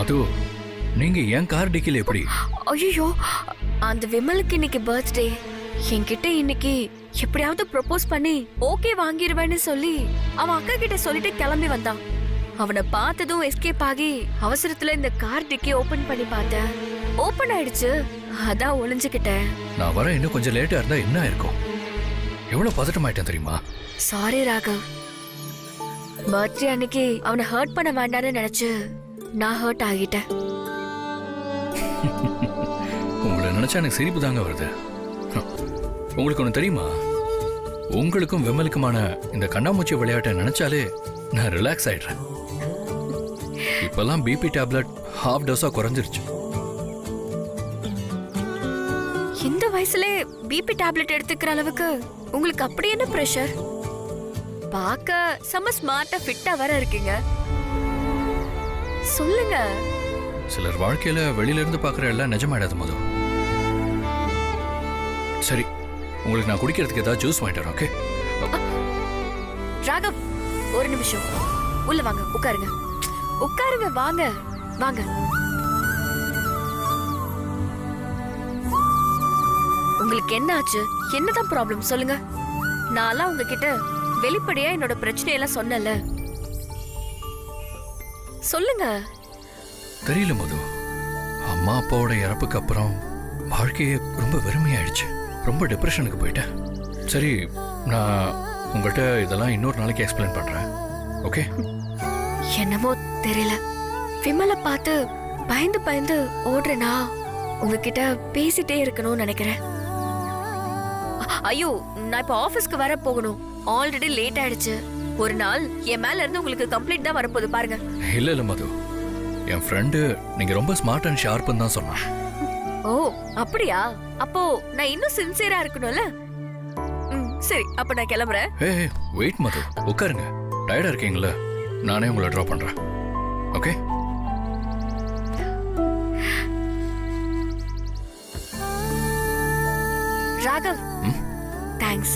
மது, நீங்க ஏன் கார் டிக்கில எப்படி? ஐயோ, அந்த விமலுக்கு இன்னைக்கு பர்த்டே. என்கிட்ட இன்னைக்கு எப்படியாவது ப்ரொபோஸ் பண்ணி ஓகே வாங்கிடுவேன்னு சொல்லி அவன் அக்கா கிட்ட சொல்லிட்டு கிளம்பி வந்தான். அவனை பார்த்ததும் எஸ்கேப் ஆகி அவசரத்துல இந்த கார் டிக்கி ஓபன் பண்ணி பார்த்தேன். ஓபன் ஆயிடுச்சு. அதான் ஒளிஞ்சுக்கிட்டேன். நான் வர இன்னும் கொஞ்சம் லேட்டா இருந்தா என்ன இருக்கும்? எவ்வளவு பதட்டமாயிட்டேன் தெரியுமா? சாரி ராகவ். பர்த்டே அன்னைக்கு அவனை ஹர்ட் பண்ண வேண்டாம்னு நினைச்சு நான் ஹர்ட் ஆகிட்டேன். உங்களை நினைச்சா எனக்கு சிரிப்பு தாங்க வருது. உங்களுக்கு ஒன்று தெரியுமா? உங்களுக்கும் விமலுக்குமான இந்த கண்ணாமூச்சி விளையாட்டை நினைச்சாலே நான் ரிலாக்ஸ் ஆயிடுறேன். இப்பெல்லாம் பிபி டேப்லெட் ஹாஃப் டோஸா குறைஞ்சிருச்சு. இந்த வயசுல பிபி டேப்லெட் எடுத்துக்கிற அளவுக்கு உங்களுக்கு அப்படி என்ன பிரஷர்? பார்க்க செம ஸ்மார்ட்டா ஃபிட்டா வர இருக்கீங்க. சொல்லுங்க. சிலர் வாழ்க்கையில வெளியில இருந்து பாக்குற எல்லாம் நிஜமாயிடாது மது. சரி, உங்களுக்கு நான் குடிக்கிறதுக்கு ஏதாவது ஜூஸ் வாங்கிட்டு வரேன். ஓகே ராகவ், ஒரு நிமிஷம். உள்ள வாங்க, உட்காருங்க. உட்காருங்க, வாங்க வாங்க. உங்களுக்கு என்ன ஆச்சு? என்னதான் ப்ராப்ளம் சொல்லுங்க. நான்லாம் உங்ககிட்ட வெளிப்படையா என்னோட பிரச்சனையெல்லாம் சொன்னல. சொல்லுங்க. தெரியல மது, அம்மா அப்பாவோட இறப்புக்கு அப்புறம் வாழ்க்கையே ரொம்ப வெறுமையாயிடுச்சு. ரொம்ப டிப்ரெஷனுக்கு போயிட்டேன். சரி, நான் உங்கள்கிட்ட இதெல்லாம் இன்னொரு நாளைக்கு எக்ஸ்பிளைன் பண்றேன். ஓகே? என்னமோ தெரியல, விமலை பார்த்து பயந்து பயந்து ஓடுறேனா உங்ககிட்ட பேசிட்டே இருக்கணும்னு நினைக்கிறேன். ஐயோ, நான் இப்ப ஆபீஸ்க்கு வர போகணும். ஆல்ரெடி லேட் ஆயிடுச்சு. ஒரு நாள் என் மேல இருந்து உங்களுக்கு கம்ப்ளைண்ட் தான் வரப்போகுது பாருங்க. இல்ல மது, என் ஃப்ரெண்டு நீங்க ரொம்ப ஸ்மார்ட் அண்ட் ஷார்ப்னு தான் சொன்னான். ஓ அப்படியா? அப்போ நான் இன்னும் சின்சியரா இருக்கணும்ல. சரி, அப்ப நான் கிளம்புறேன். ஏய் வெயிட் மது, உட்காருங்க. டயர்டா இருக்கீங்களா? நானே உங்களை ட்ராப் பண்றேன். ஓகே? ராகவ், தேங்க்ஸ்.